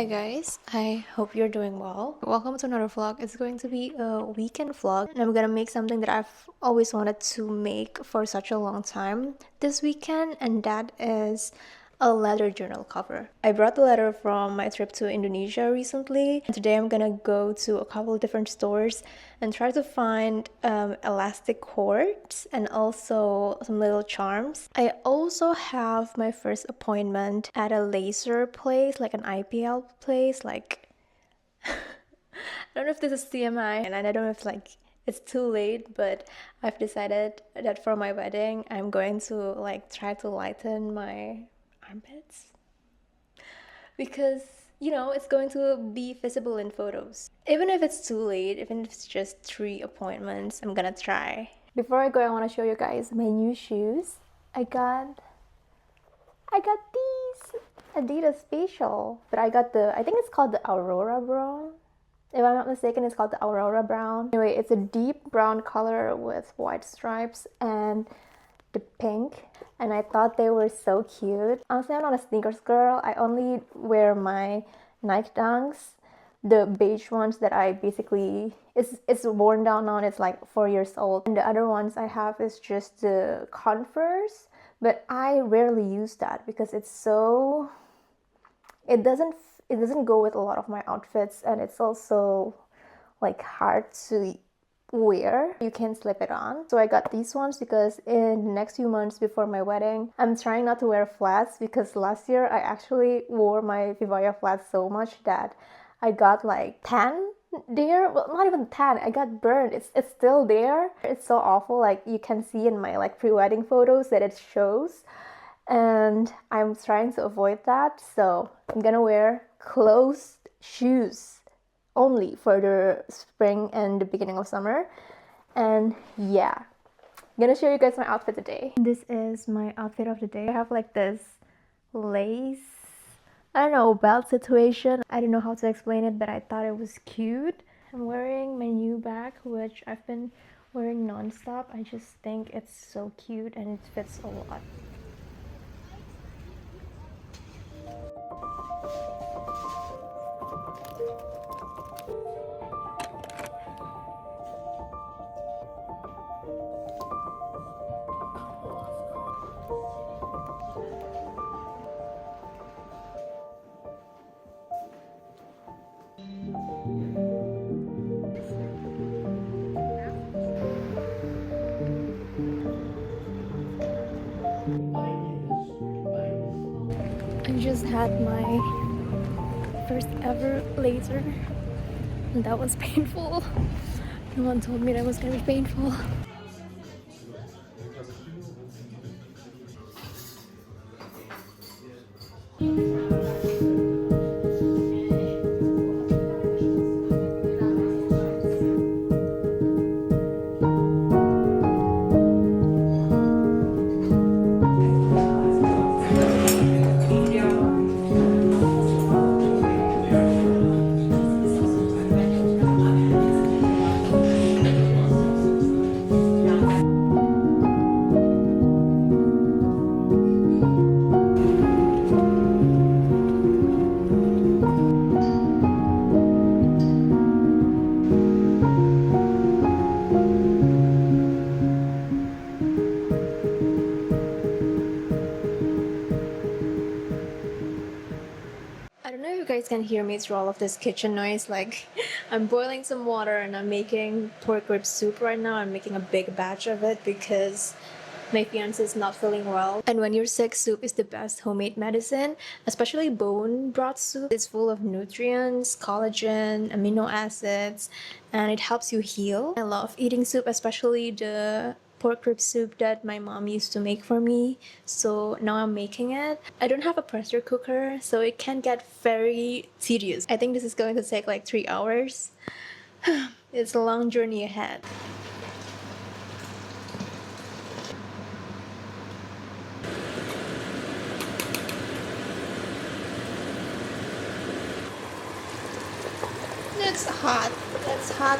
Guys, I hope you're doing well. Welcome to another vlog. It's going to be a weekend vlog and I'm gonna make something that I've always wanted to make for such a long time this weekend, and that is a leather journal cover. I brought the letter from my trip to Indonesia recently, and today I'm gonna go to a couple of different stores and try to find elastic cords and also some little charms. I also have my first appointment at a laser place, like an IPL place, like I don't know if this is TMI, and I don't know if it's too late, but I've decided that for my wedding I'm going to try to lighten my armpits because it's going to be visible in photos. Even if it's too late, even if it's just 3 appointments, I'm gonna try. Before I go, I want to show you guys my new shoes. I got these adidas spezial, but I think it's called the Aurora Brown. If I'm not mistaken, it's called the Aurora Brown. Anyway, it's a deep brown color with white stripes and the pink, and I thought they were so cute. Honestly, I'm not a sneakers girl. I only wear my Nike Dunks, the beige ones that I basically it's worn down now, and it's like 4 years old. And the other ones I have is just the Converse, but I rarely use that because it doesn't go with a lot of my outfits, and it's also like hard to wear. You can slip it on. So I got these ones because in the next few months before my wedding, I'm trying not to wear flats, because last year I actually wore my Vivaya flats so much that I got like tan there. Well, not even tan, I got burned. It's still there. It's so awful. Like, you can see in my pre-wedding photos that it shows, and I'm trying to avoid that. So I'm gonna wear closed shoes only for the spring and the beginning of summer. And yeah, I'm gonna show you guys my outfit today. This is my outfit of the day. I have like this lace, I don't know, belt situation. I don't know how to explain it, but I thought it was cute. I'm wearing my new bag, which I've been wearing non-stop. I just think it's so cute and it fits a lot. I just had my first ever laser, and that was painful. No one told me that was gonna be painful. I don't know if you guys can hear me through all of this kitchen noise. Like, I'm boiling some water and I'm making pork rib soup right now. I'm making a big batch of it because my fiance is not feeling well. And when you're sick, soup is the best homemade medicine, especially bone broth soup. It's full of nutrients, collagen, amino acids, and it helps you heal. I love eating soup, especially the pork rib soup that my mom used to make for me, so now I'm making it. I don't have a pressure cooker, so it can get very tedious. I think this is going to take like 3 hours. It's a long journey ahead. It's hot. It's hot.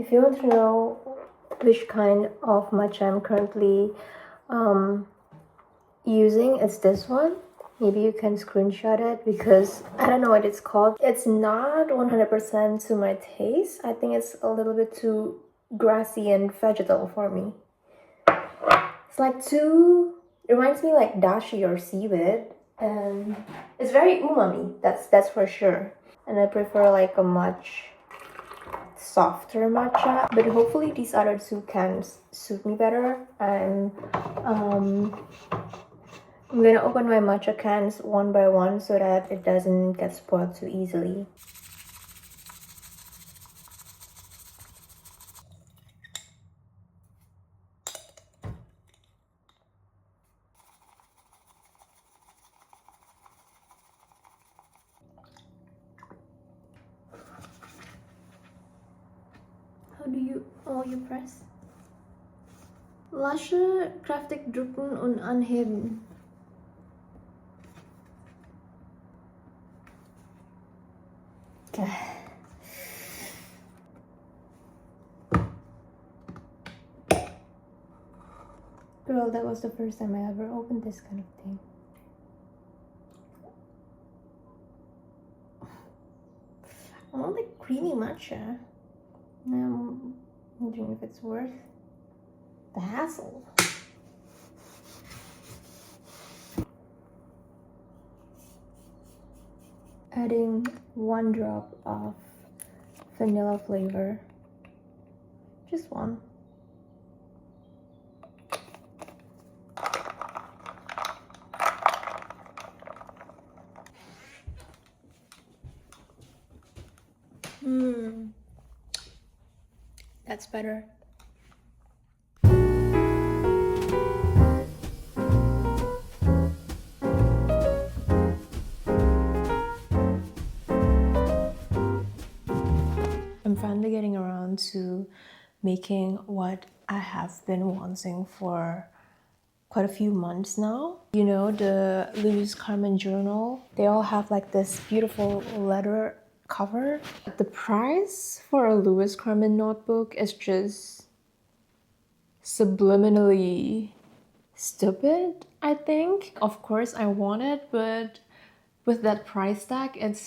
If you want to know which kind of matcha I'm currently using, it's this one. Maybe you can screenshot it because I don't know what it's called. It's not 100% to my taste. I think it's a little bit too grassy and vegetal for me. It's like too, it reminds me like dashi or seaweed, and it's very umami, that's for sure. And I prefer like a much softer matcha, but hopefully these other two can suit me better. I'm gonna open my matcha cans one by one so that it doesn't get spoiled too easily. How do you, oh, you press? Lasche kraftig drücken und anheben. Okay. Girl, that was the first time I ever opened this kind of thing. I want like creamy matcha. Now I'm wondering if it's worth the hassle. Adding 1 drop of vanilla flavor. Just one. That's better. I'm finally getting around to making what I have been wanting for quite a few months now. You know, the Louis Carmen journal, they all have like this beautiful leather cover. The price for a Louis Carmen notebook is just subliminally stupid, I think. Of course I want it, but with that price tag, it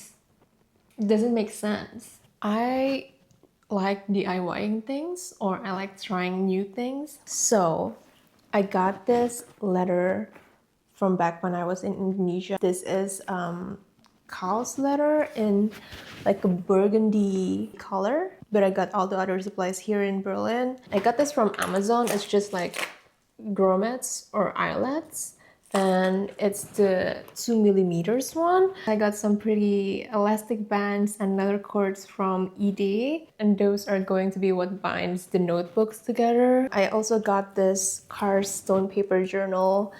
doesn't make sense. I like DIYing things, or I like trying new things. So I got this letter from back when I was in Indonesia. This is cow's leather in like a burgundy color, but I got all the other supplies here in Berlin. I got this from Amazon. It's just like grommets or eyelets, and it's the 2mm one. I got some pretty elastic bands and leather cords from eBay, and those are going to be what binds the notebooks together. I also got this Cars stone paper journal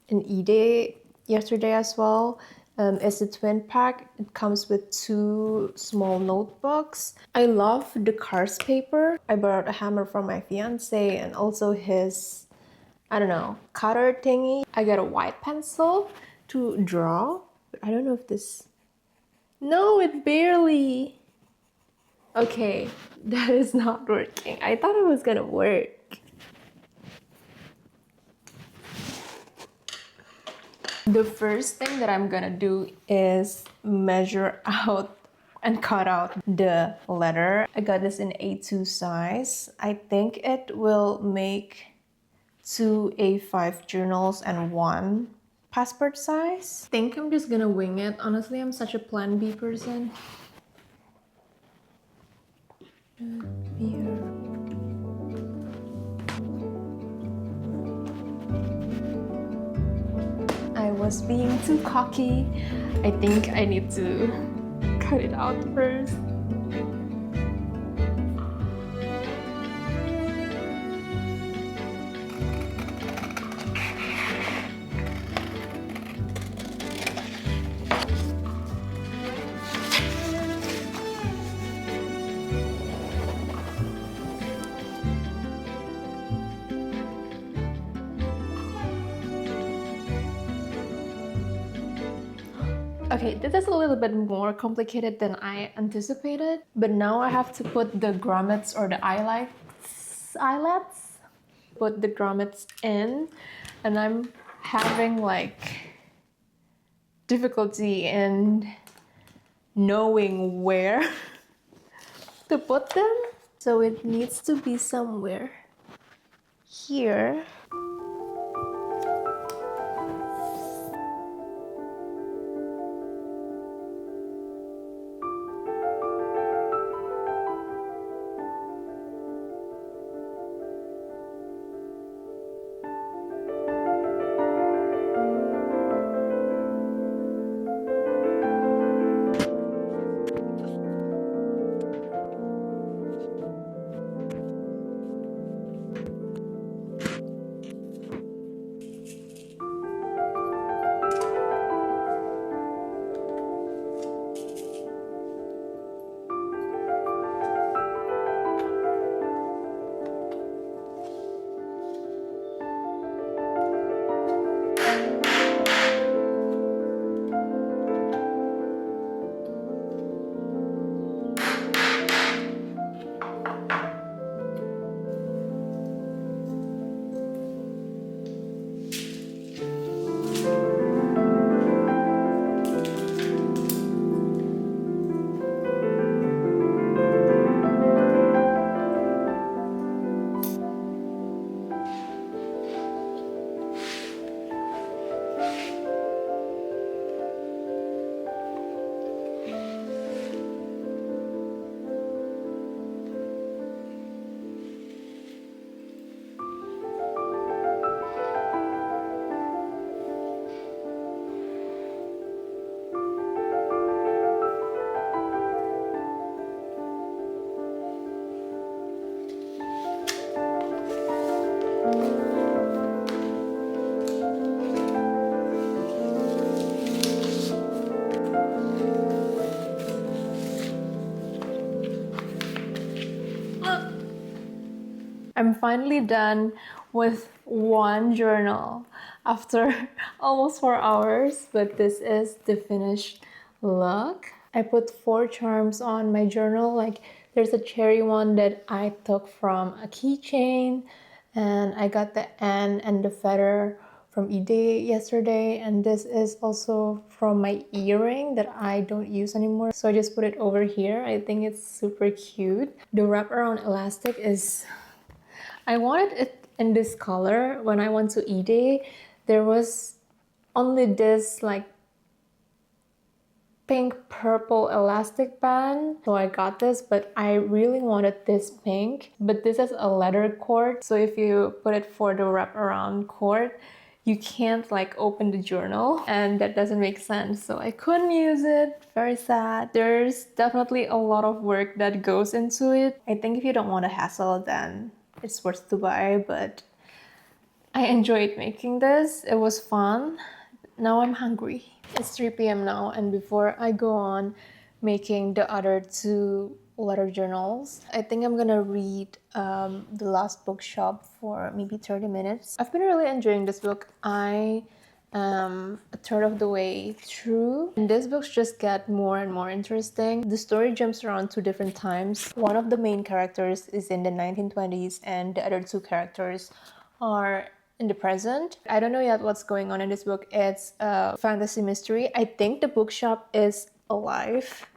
in eBay yesterday as well. It's a twin pack. It comes with 2 small notebooks. I love the Cars paper. I borrowed a hammer from my fiance and also his, I don't know, cutter thingy. I got a white pencil to draw, but I don't know if this... No, it barely... Okay, that is not working. I thought it was gonna work. The first thing that I'm gonna do is measure out and cut out the letter. I got this in A2 size. I think it will make 2 A5 journals and 1 passport size. I think I'm just gonna wing it. Honestly, I'm such a plan B person. Here. I was being too cocky. I think I need to cut it out first. Okay, this is a little bit more complicated than I anticipated, but now I have to put the grommets or the eyelets, put the grommets in, and I'm having like difficulty in knowing where to put them. So it needs to be somewhere here. I'm finally done with one journal after almost 4 hours, but this is the finished look. I put 4 charms on my journal. Like there's a cherry one that I took from a keychain, and I got the N and the feather from eBay yesterday, and this is also from my earring that I don't use anymore, so I just put it over here. I think it's super cute. The wraparound elastic is, I wanted it in this color. When I went to eBay, there was only this like pink purple elastic band, so I got this, but I really wanted this pink. But this is a leather cord, so if you put it for the wraparound cord, you can't like open the journal, and that doesn't make sense, so I couldn't use it. Very sad. There's definitely a lot of work that goes into it. I think if you don't want a hassle, then it's worth to buy, but I enjoyed making this. It was fun. Now I'm hungry. It's 3 p.m. now, and before I go on making the other 2 letter journals, I think I'm gonna read The Last Bookshop for maybe 30 minutes. I've been really enjoying this book. I am a third of the way through, and these books just get more and more interesting. The story jumps around 2 different times. One of the main characters is in the 1920s, and the other 2 characters are in the present. I don't know yet what's going on in this book. It's a fantasy mystery. I think the bookshop is alive.